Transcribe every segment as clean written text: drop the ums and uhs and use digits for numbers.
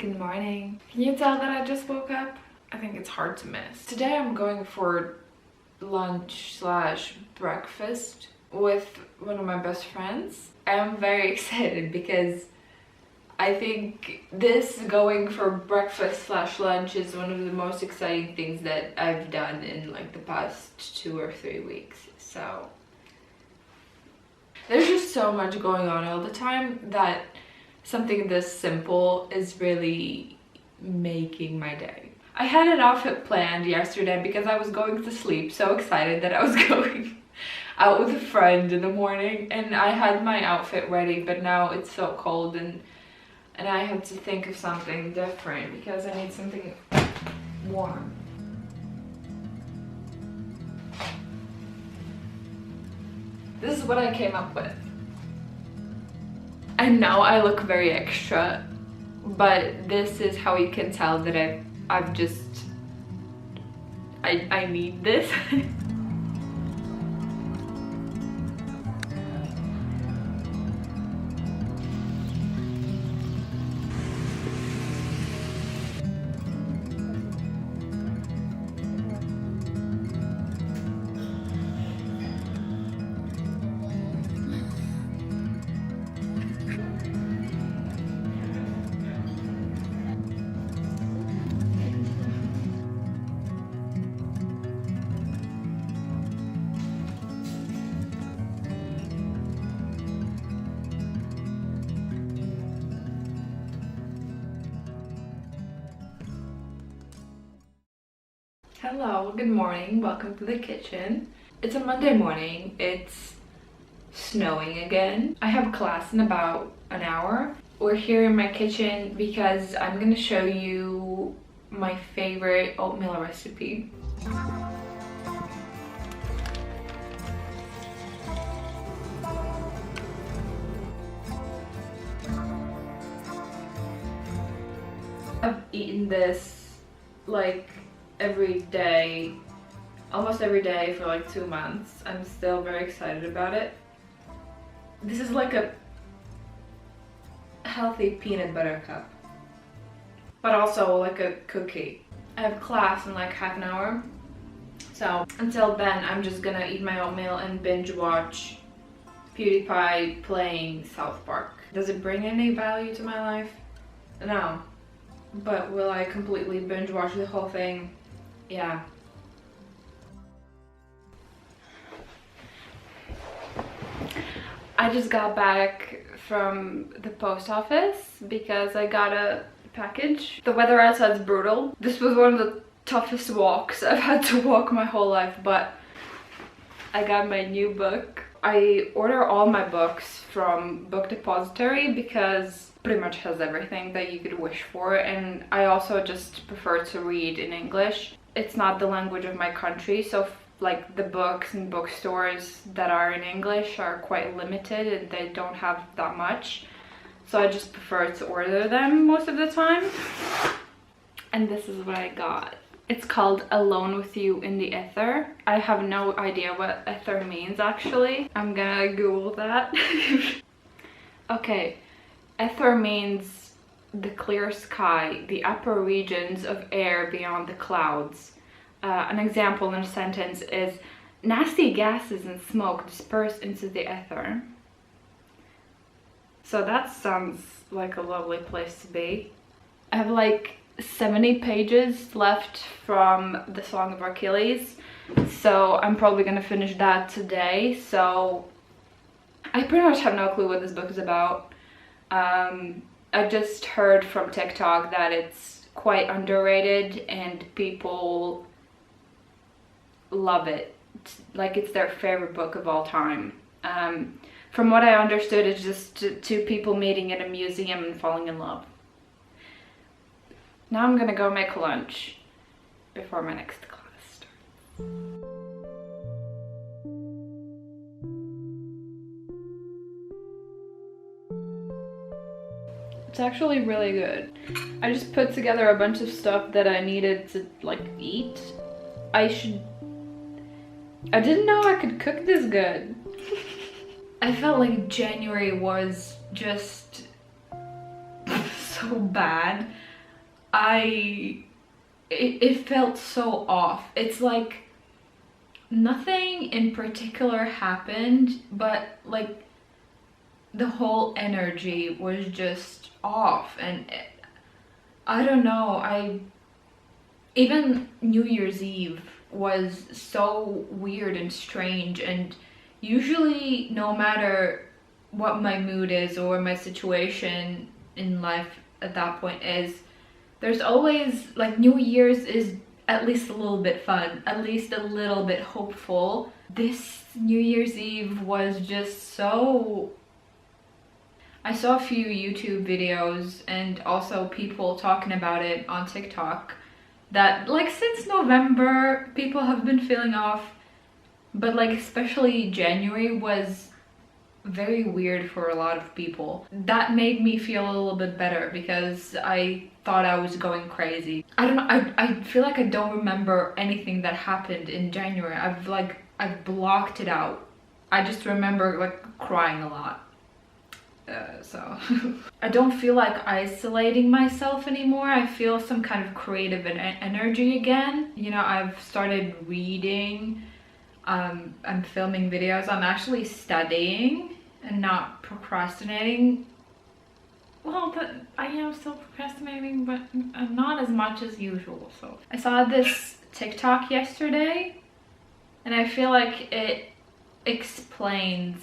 Good morning. Can you tell that I just woke up? I think it's hard to miss. Today I'm going for lunch slash breakfast with one of my best friends. I'm very excited because I think this going for breakfast slash lunch is one of the most exciting things that I've done in like the past 2 or 3 weeks. So there's just so much going on all the time that something this simple is really making my day. I had an outfit planned yesterday because I was going to sleep so excited that I was going out with a friend in the morning, and I had my outfit ready, but now it's so cold and I have to think of something different because I need something warm. This is what I came up with. I know I look very extra, but this is how you can tell that I need this. Hello, good morning, welcome to the kitchen. It's a Monday morning, it's snowing again. I have class in about an hour. We're here in my kitchen because I'm gonna show you my favorite oatmeal recipe. I've eaten this like every day, almost every day for like 2 months. I'm still very excited about it. This is like a healthy peanut butter cup, but also like a cookie. I have class in like half an hour, so until then I'm just gonna eat my oatmeal and binge watch PewDiePie playing South Park. Does it bring any value to my life? No. But will I completely binge watch the whole thing? Yeah. I just got back from the post office because I got a package. The weather outside's brutal. This was one of the toughest walks I've had to walk my whole life, but I got my new book. I order all my books from Book Depository because pretty much has everything that you could wish for, and I also just prefer to read in English. It's not the language of my country, so like the books and bookstores that are in English are quite limited and they don't have that much, so I just prefer to order them most of the time. And this is what I got. It's called Alone with You in the Ether. I have no idea what ether means actually. I'm gonna Google that. Okay, ether means the clear sky, the upper regions of air beyond the clouds. An example in a sentence is, nasty gases and smoke disperse into the ether. So that sounds like a lovely place to be. I have like 70 pages left from the Song of Achilles, so I'm probably gonna finish that today. So I pretty much have no clue what this book is about. I just heard from TikTok that it's quite underrated and people love it, like it's their favorite book of all time. From what I understood, it's just two people meeting in a museum and falling in love. Now I'm gonna go make lunch before my next class starts. It's actually really good. I just put together a bunch of stuff that I needed to like eat. I didn't know I could cook this good. I felt like January was just so bad. it felt so off. It's like nothing in particular happened, but like the whole energy was just off. And I don't know, even New Year's Eve was so weird and strange, and usually no matter what my mood is or my situation in life at that point is, there's always like New Year's is at least a little bit fun, at least a little bit hopeful. This New Year's Eve was just so... I saw a few YouTube videos and also people talking about it on TikTok that like since November people have been feeling off, but like especially January was very weird for a lot of people. That made me feel a little bit better because I thought I was going crazy. I don't know, I feel like I don't remember anything that happened in January. I've blocked it out. I just remember like crying a lot. So I don't feel like isolating myself anymore. I feel some kind of creative energy again. You know, I've started reading, I'm filming videos, I'm actually studying and not procrastinating. Well, but I am still procrastinating, but not as much as usual. So I saw this TikTok yesterday and I feel like it explains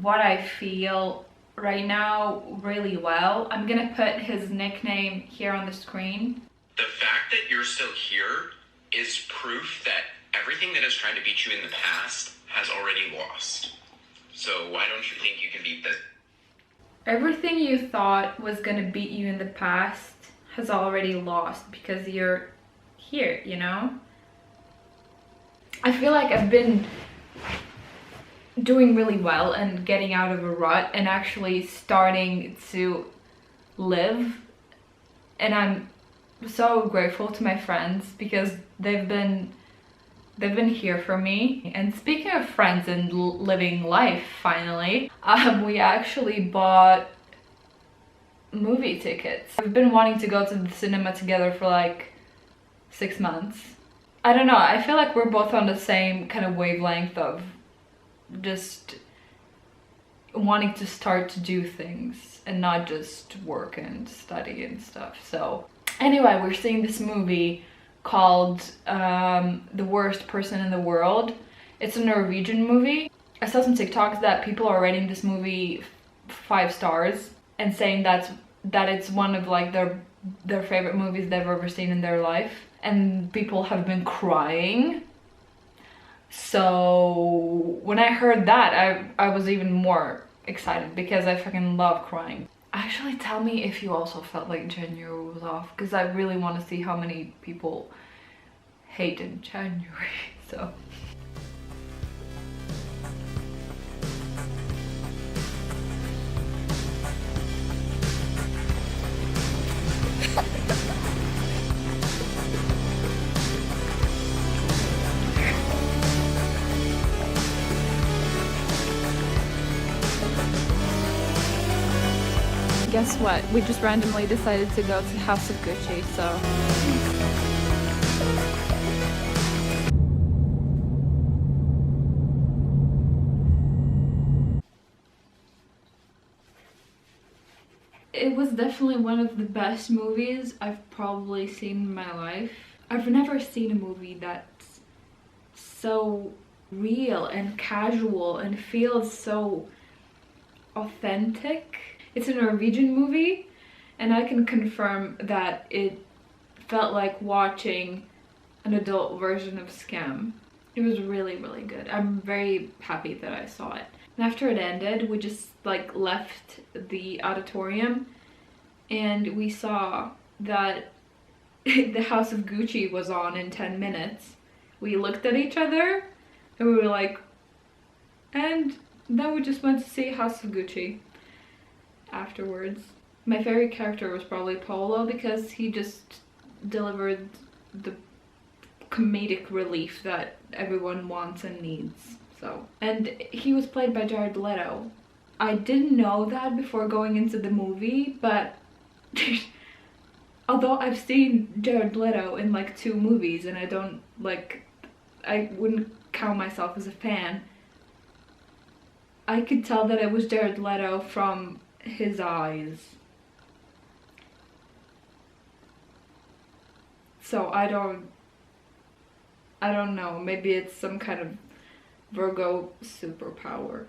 what I feel right now really well. I'm gonna put his nickname here on the screen. The fact that you're still here is proof that everything that has tried to beat you in the past has already lost. So why don't you think you can beat this? Everything you thought was gonna beat you in the past has already lost because you're here, you know? I feel like I've been doing really well and getting out of a rut and actually starting to live, and I'm so grateful to my friends because they've been here for me. And speaking of friends and living life, finally we actually bought movie tickets. We've been wanting to go to the cinema together for like 6 months. I don't know, I feel like we're both on the same kind of wavelength of just wanting to start to do things and not just work and study and stuff. So anyway, we're seeing this movie called The Worst Person in the World. It's a Norwegian movie. I saw some TikToks that people are rating this movie 5 stars and saying that it's one of like their favorite movies they've ever seen in their life, and people have been crying. So when I heard that, I was even more excited because I fucking love crying. Actually, tell me if you also felt like January was off, because I really want to see how many people hated January. So guess what? We just randomly decided to go to House of Gucci, so... It was definitely one of the best movies I've probably seen in my life. I've never seen a movie that's so real and casual and feels so authentic. It's a Norwegian movie, and I can confirm that it felt like watching an adult version of Scam. It was really, really good. I'm very happy that I saw it. And after it ended, we just like left the auditorium and we saw that the House of Gucci was on in 10 minutes. We looked at each other and we were like, and then we just went to see House of Gucci afterwards. My favorite character was probably Polo because he just delivered the comedic relief that everyone wants and needs. So, and he was played by Jared Leto. I didn't know that before going into the movie, but although I've seen Jared Leto in like 2 movies and I don't like, I wouldn't count myself as a fan, I could tell that it was Jared Leto from his eyes. So I don't know, maybe it's some kind of Virgo superpower.